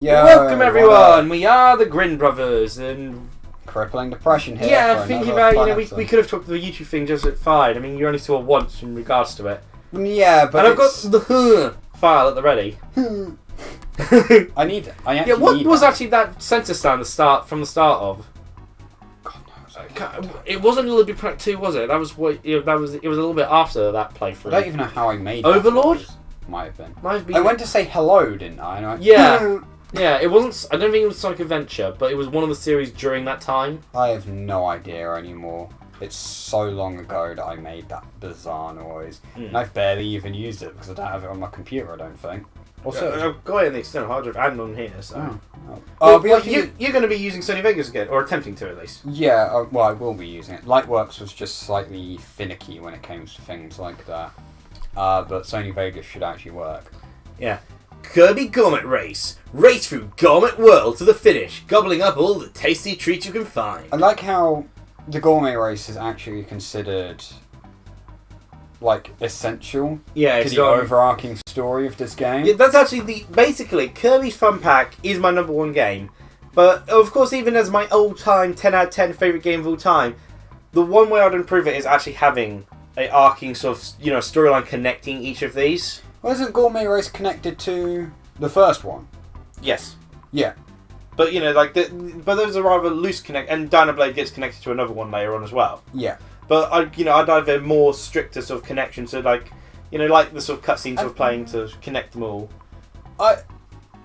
Yeah. Welcome everyone. We are the Grin Brothers, and crippling depression here. Yeah, thinking about we could have talked to the YouTube thing just at fine. I mean, you only saw once in regards to it. Yeah, but and I've got the file at the ready. What was actually that center stand from the start of? God knows. It wasn't Little Big Planet 2, was it? It was a little bit after that playthrough. I don't even know how I made Overlord? That. Might have been. Might have been. I went to say hello, didn't I? Yeah. Yeah, it wasn't. I don't think it was Sonic Adventure, but it was one of the series during that time. I have no idea anymore. It's so long ago that I made that bizarre noise. And I've barely even used it because I don't have it on my computer, I don't think. Also, I've got it in the external hard drive and on here, so... You're going to be using Sony Vegas again, or attempting to at least. Yeah, well, I will be using it. Lightworks was just slightly finicky when it came to things like that. But Sony Vegas should actually work. Yeah. Kirby Gourmet Race. Race through Gourmet World to the finish, gobbling up all the tasty treats you can find. I like how the Gourmet Race is actually considered, like, essential to the overarching story of this game. Yeah, that's actually basically, Kirby's Fun Pack is my #1 game. But, of course, even as my all-time 10 out of 10 favourite game of all time, the one way I'd improve it is actually having a arcing sort of, storyline connecting each of these. Well, isn't Gourmet Race connected to the first one? Yes. Yeah. But, but those are rather loose connect, and Dynablade gets connected to another one later on as well. Yeah. But, I'd have a more stricter sort of connection, so, like the sort of cutscenes of playing to connect them all.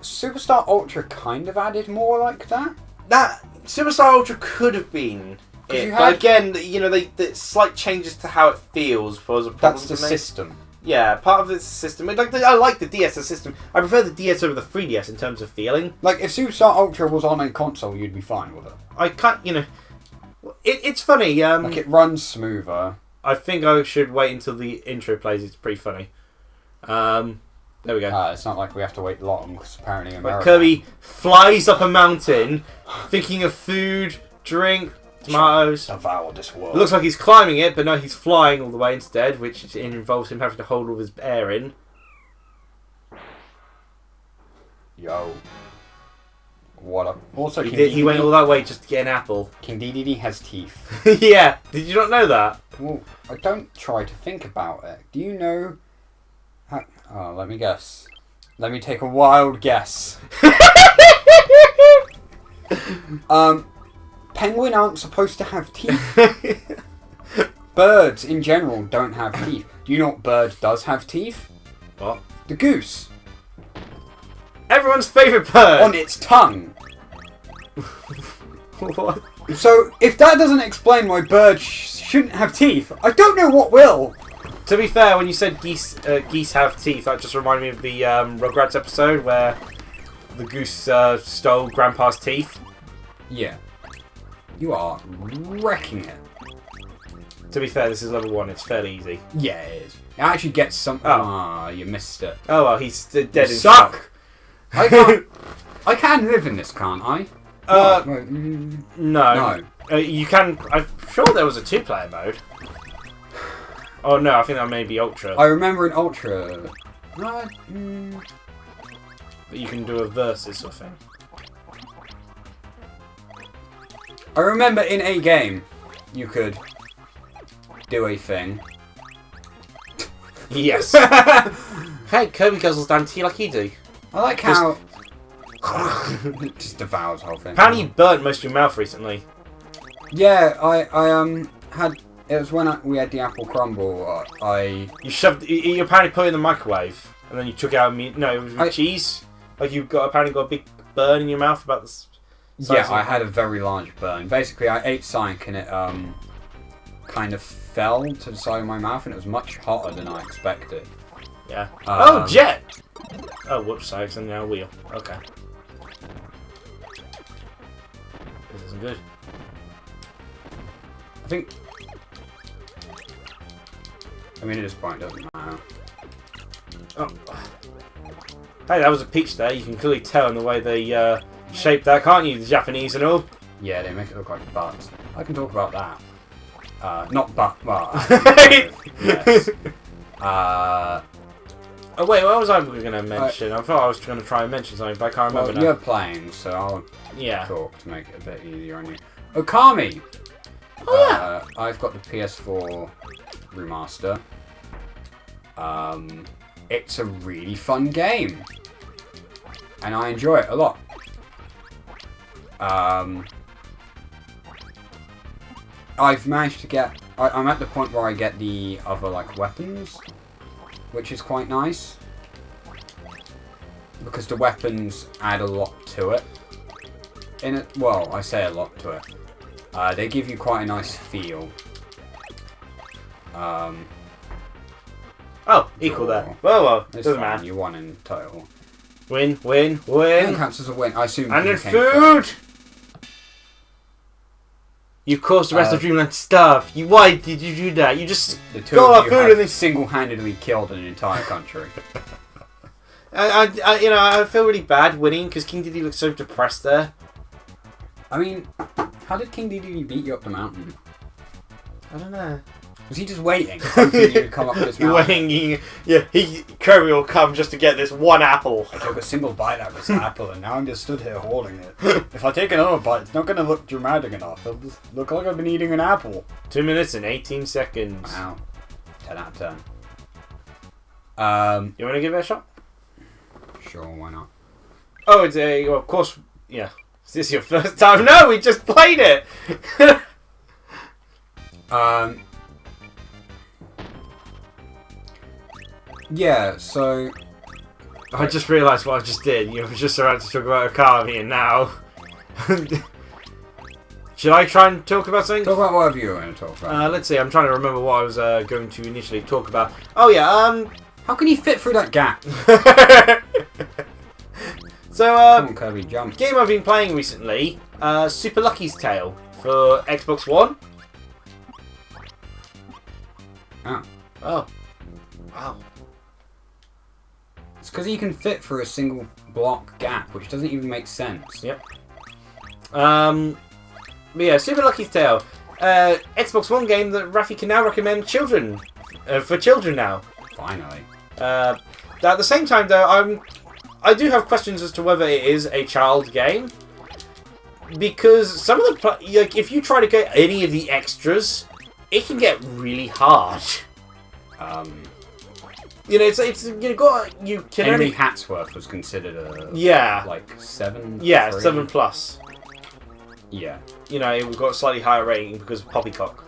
Superstar Ultra kind of added more like that? That Superstar Ultra could have been it, but again, the slight changes to how it feels was a problem. That's the system. Yeah, part of it's the system. I like the DS system. I prefer the DS over the 3DS in terms of feeling. Like, if Superstar Ultra was on a console, you'd be fine with it. I can't, it's funny. Like, it runs smoother. I think I should wait until the intro plays. It's pretty funny. There we go. It's not like we have to wait long, because apparently America... Kirby flies up a mountain, thinking of food, drink, tomatoes. Devour this world. It looks like he's climbing it, but no, he's flying all the way instead, which involves him having to hold all his air in. Yo. What up? Also, he went all that way just to get an apple. King Dedede has teeth. Yeah, did you not know that? Well, I don't try to think about it. Do you know... Oh, let me guess. Let me take a wild guess. Penguin aren't supposed to have teeth. Birds, in general, don't have teeth. Do you know what bird does have teeth? What? The goose. Everyone's favourite bird! On its tongue. What? So, if that doesn't explain why birds shouldn't have teeth, I don't know what will. To be fair, when you said geese have teeth, that just reminded me of the Rugrats episode where the goose stole Grandpa's teeth. Yeah. You are wrecking it. To be fair, this is level 1. It's fairly easy. Yeah, it is. It actually gets some... Oh, you missed it. Oh, well, he's dead in shock. I can't... I can live in this, can't I? No. You can... I'm sure there was a 2-player mode. Oh, no, I think that may be Ultra. I remember in Ultra... That you can do a versus sort of thing. I remember in a game, you could do a thing. Yes. Hey, Kirby guzzles down tea like you do. I like how... just devours the whole thing. Apparently you burnt most of your mouth recently. Yeah, I had... It was when we had the apple crumble, You apparently put it in the microwave, and then you took it out and... No, it was with cheese. Like, apparently got a big burn in your mouth about this... Yeah, I had a very large burn. Basically, I ate something and it kind of fell to the side of my mouth, and it was much hotter than I expected. Yeah. Oh, Jet! Oh, whoops, sorry, it's on the wheel. Okay. This isn't good. I mean, at this point, it doesn't matter. Oh. Hey, that was a peach there. You can clearly tell in the way they shaped that, can't you? The Japanese and all. Yeah, they make it look like butts. I can talk about that. Not butt. Well, yes. Oh wait, what was I going to mention? I thought I was going to try and mention something, but I can't remember now. You're playing, so I'll talk to make it a bit easier on you. Okami! Oh yeah! I've got the PS4 remaster. It's a really fun game. And I enjoy it a lot. I've managed to get... I'm at the point where I get the other, like, weapons, which is quite nice. Because the weapons add a lot to it. Well, I say a lot to it. They give you quite a nice feel. Oh, equal there. Well, doesn't matter. You won in total. Win. It counts as a win. I assume. And then food! You caused the rest of Dreamland to starve. Why did you do that? You just got our food and then single-handedly killed an entire country. I feel really bad winning because King Dedede looks so depressed there. I mean, how did King Dedede beat you up the mountain? I don't know. Was he just waiting, hoping you would come up this mountain? Kirby will come just to get this one apple. I took a single bite out of this apple, and now I'm just stood here holding it. If I take another bite, it's not going to look dramatic enough. It'll just look like I've been eating an apple. 2 minutes and 18 seconds. Wow. 10 out of 10. You want to give it a shot? Sure, why not? Oh, of course, yeah. Is this your first time? No, we just played it! Yeah, so... I just realised what I just did. You were just about to talk about Okami, and now... Should I try and talk about something? Talk about whatever you want to talk about. Let's see, I'm trying to remember what I was going to initially talk about. Oh yeah, how can you fit through that gap? So, come on, Kirby, jump. Game I've been playing recently, Super Lucky's Tale for Xbox One. Oh. Wow. It's because you can fit through a single block gap, which doesn't even make sense. Yep. But yeah, Super Lucky's Tale. Xbox One game that Rafi can now recommend for children now. Finally. At the same time, though, I do have questions as to whether it is a child game. Because some of the... if you try to get any of the extras, it can get really hard. You can Henry only... Hatsworth was considered a... Yeah. Like 7? Yeah, 7+. Yeah. It got a slightly higher rating because of Poppycock.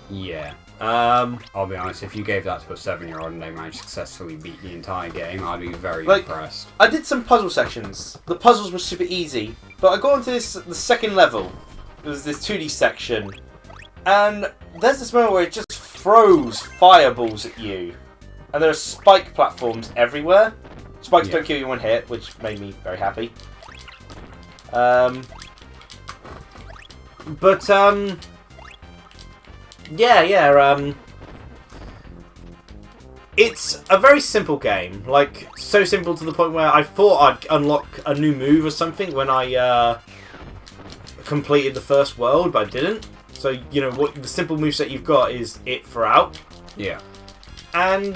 Yeah. I'll be honest, if you gave that to a 7-year-old and they managed to successfully beat the entire game, I'd be very impressed. I did some puzzle sections. The puzzles were super easy, but I got into the second level. It was this 2D section, and there's this moment where it just throws fireballs at you, and there are spike platforms everywhere. Spikes don't kill you in one hit, which made me very happy. It's a very simple game. Like, so simple to the point where I thought I'd unlock a new move or something when I completed the first world, but I didn't. So, what the simple moveset you've got is it for out. Yeah. And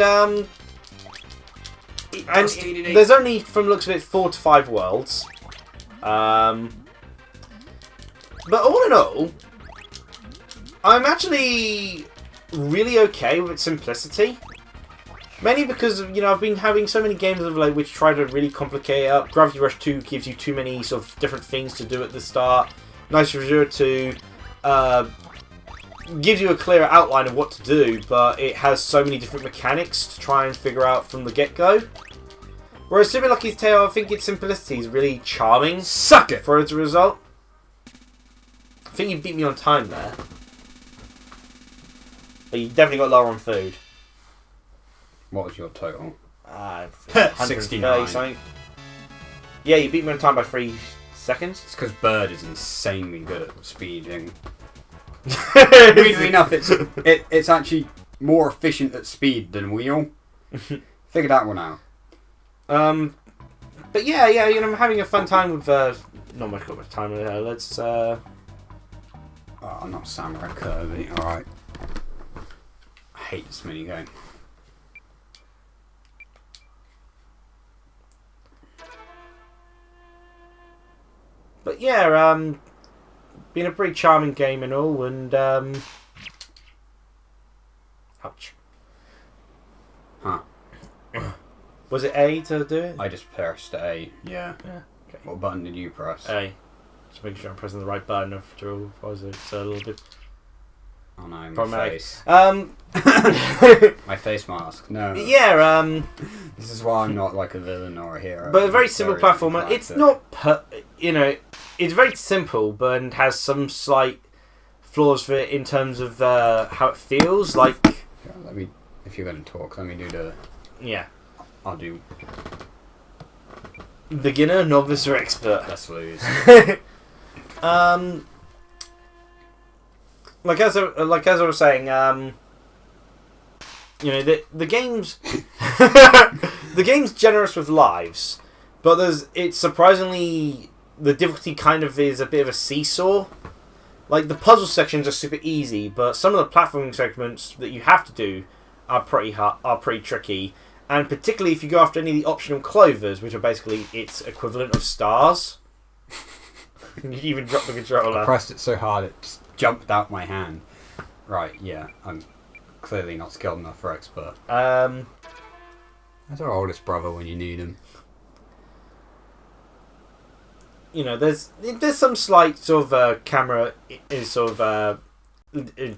there's only, from the looks of it, 4 to 5 worlds. But all in all, I'm actually really okay with its simplicity. Mainly because, I've been having so many games of which try to really complicate it up. Gravity Rush 2 gives you too many sort of different things to do at the start. Nice Reviewer 2 gives you a clearer outline of what to do, but it has so many different mechanics to try and figure out from the get-go. Whereas Super Lucky's Tale, I think its simplicity is really charming. Suck it! For its result. I think you beat me on time there. But you definitely got lower on food. What was your total? 169 something. Yeah, you beat me on time by 3 seconds. It's because Bird is insanely good at speeding. Weirdly enough, it's actually more efficient at speed than Wheel. Figure that one out. But yeah, I'm having a fun time with. Not much got much time with her. Let's. Oh, not Samurai Kirby. All right. I hate this minigame. But yeah, been a pretty charming game and all, and ouch. Huh. Was it A to do it? I just pressed A. Yeah. Okay. What button did you press? A. Just making sure I'm pressing the right button after all. Was it so a little bit Oh no, my problematic? face. My face mask. No. Yeah. This is why I'm not like a villain or a hero. But a very simple platformer. Like It's not, it's very simple, but and has some slight flaws for it in terms of how it feels. Like, Yeah, if you're going to talk, let me do the. yeah, I'll do. beginner, novice, or expert. Let's lose. Like as I was saying, the game's the game's generous with lives, but it's surprisingly the difficulty kind of is a bit of a seesaw. Like the puzzle sections are super easy, but some of the platforming segments that you have to do are pretty hard, are pretty tricky, and particularly if you go after any of the optional clovers, which are basically its equivalent of stars. You even drop the controller. I pressed it so hard it just jumped out my hand. Right, yeah, I'm clearly not skilled enough for expert. That's our oldest brother when you need him. There's some slight sort of camera is sort of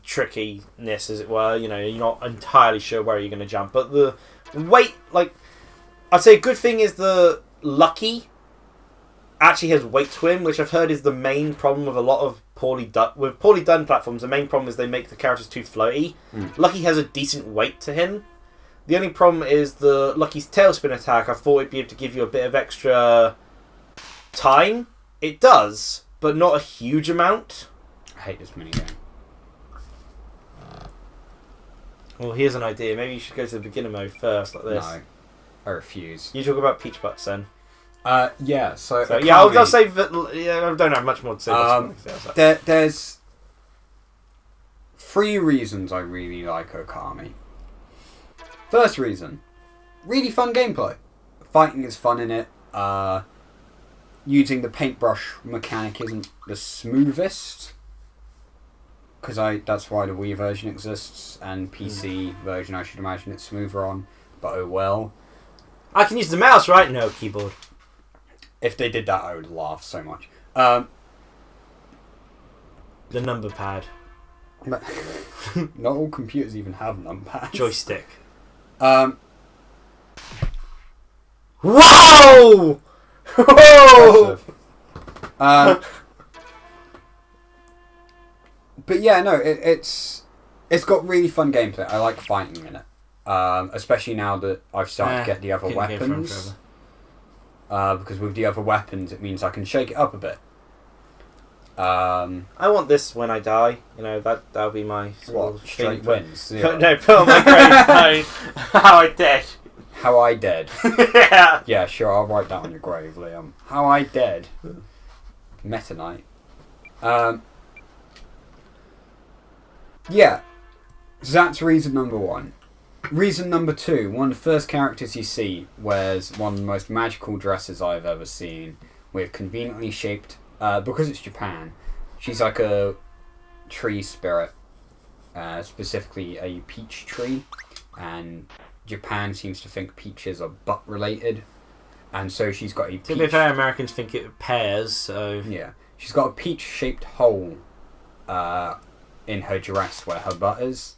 trickiness, as it were. You're not entirely sure where you're going to jump, but the weight, like I'd say, a good thing is the Lucky actually has weight to him, which I've heard is the main problem with a lot of poorly done platforms. The main problem is they make the characters too floaty. Lucky has a decent weight to him. The only problem is the Lucky's tailspin attack. I thought it'd be able to give you a bit of extra time. It does, but not a huge amount. I hate this minigame. Well, here's an idea. Maybe you should go to the beginner mode first, like this. No, I refuse. You talk about Peach Butts then. Yeah, so yeah, I'll say that. Yeah, I don't have much more to say. There's 3 reasons I really like Okami. First reason, really fun gameplay. Fighting is fun in it. Using the paintbrush mechanic isn't the smoothest, because that's why the Wii version exists, and PC version I should imagine it's smoother on, but oh well. I can use the mouse, right? No, keyboard. If they did that, I would laugh so much. The number pad. But not all computers even have numpads. Joystick. Whoa! Whoa! But yeah, no, it's got really fun gameplay. I like fighting in it, especially now that I've started to get the other weapons. Because with the other weapons, it means I can shake it up a bit. I want this when I die. That'll be my straight wins. No, put on my gravestone. How I dead. How I dead. Yeah. Yeah, sure. I'll write that on your grave, Liam. How I dead. Meta Knight. Yeah. So that's reason number 1. Reason number 2, one of the first characters you see wears one of the most magical dresses I've ever seen, with conveniently shaped, because it's Japan, she's like a tree spirit, specifically a peach tree, and Japan seems to think peaches are butt related, and so she's got a peach... To be fair, Americans think it pears, so... Yeah, she's got a peach shaped hole in her dress where her butt is.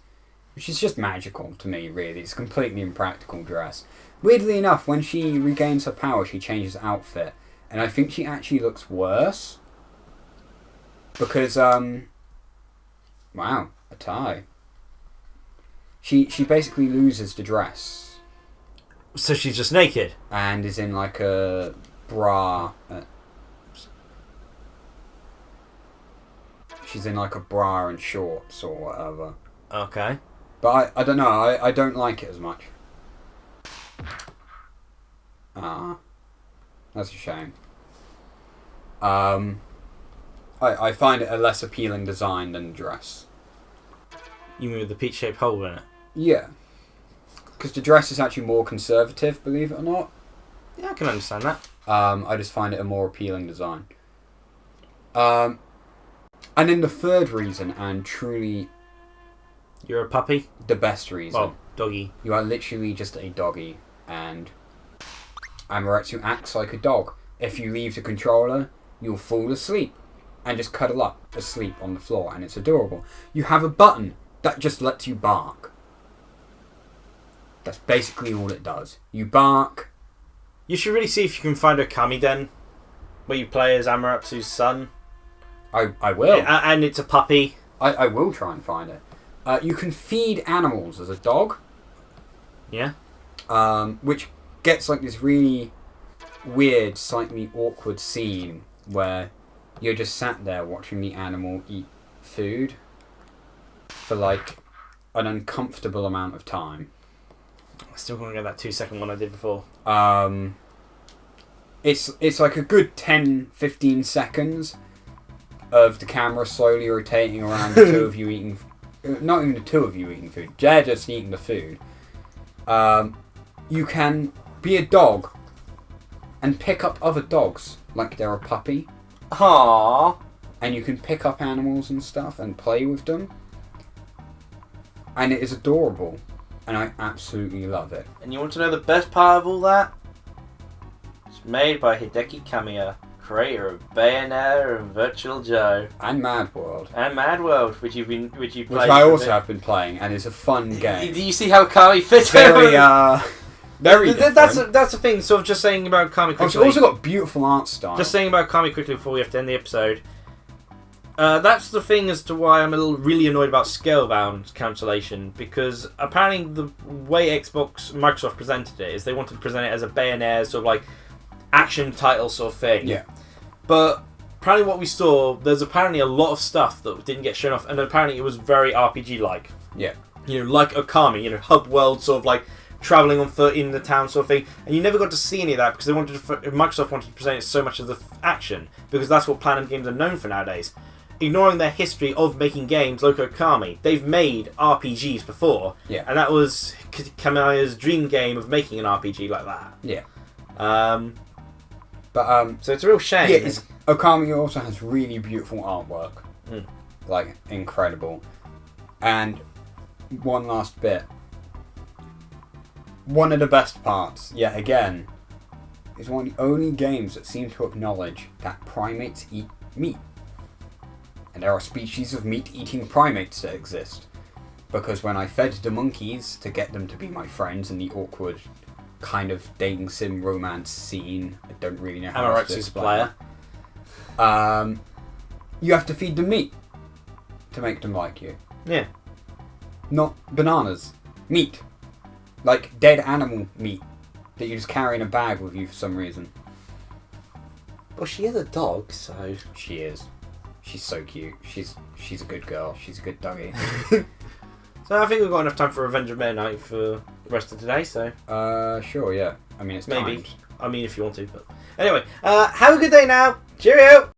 Which is just magical to me, really. It's a completely impractical dress. Weirdly enough, when she regains her power, she changes outfit. And I think she actually looks worse. Because, wow, a tie. She basically loses the dress. So she's just naked? And is in like a bra. She's in like a bra and shorts or whatever. Okay. But I don't know, I don't like it as much. That's a shame. I find it a less appealing design than the dress. You mean with the peach-shaped hole in it? Yeah. Because the dress is actually more conservative, believe it or not. Yeah, I can understand that. I just find it a more appealing design. And then the third reason, and truly You're a puppy? the best reason, Well, doggy. you are literally just a doggy, and Amaterasu acts like a dog. If you leave the controller, you'll fall asleep and just cuddle up asleep on the floor, and it's adorable. You have a button that just lets you bark. That's basically all it does. You bark. You should really see if you can find Okami Den, where you play as Amaratsu's son. I will. And it's a puppy. I will try and find it. You can feed animals as a dog. Yeah. Which gets like this really weird, slightly awkward scene where you're just sat there watching the animal eat food for like an uncomfortable amount of time. I still can't get that 2-second one I did before. It's like a good 10-15 seconds of the camera slowly rotating around the two of you eating. Not even the two of you eating food. They're just eating the food. You can be a dog and pick up other dogs like they're a puppy. Aww. And you can pick up animals and stuff and play with them. And it is adorable. And I absolutely love it. And you want to know the best part of all that? It's made by Hideki Kamiya, creator of Bayonetta and Virtual Joe. And Mad World. And Mad World, which you played. Which I also have been playing, and it's a fun game. Do you see how Kami fits Very, very different. That's the thing, sort of just saying about Kami quickly. It's also got beautiful art style. Just saying about Kami quickly before we have to end the episode. That's the thing as to why I'm really annoyed about Scalebound cancellation, because apparently the way Microsoft presented it is they wanted to present it as a Bayonetta sort of like action title sort of thing. Yeah. But apparently what we saw, there's apparently a lot of stuff that didn't get shown off, and apparently it was very RPG-like. Yeah. You know, like Okami, you know, hub world sort of like travelling on foot in the town sort of thing, and you never got to see any of that because Microsoft wanted to present it so much as the action, because that's what Platinum Games are known for nowadays. Ignoring their history of making games like Okami, they've made RPGs before, yeah, and that was Kamiya's dream game of making an RPG like that. Yeah. So it's a real shame. Yeah, Okami also has really beautiful artwork. Like, incredible. And one last bit. One of the best parts, yet again, is one of the only games that seem to acknowledge that primates eat meat. And there are species of meat-eating primates that exist. Because when I fed the monkeys to get them to be my friends in the awkward kind of dating sim romance scene, I don't really know how to explain it. You have to feed them meat to make them like you. Yeah. Not bananas. Meat. Like dead animal meat that you just carry in a bag with you for some reason. Well, she is a dog, so... She is. She's so cute. She's a good girl. She's a good doggy. So I think we've got enough time for Revenge of Midnight for the rest of today, so... Sure, yeah. I mean, it's maybe. timed. I mean, if you want to, but... Anyway, have a good day now. Cheerio!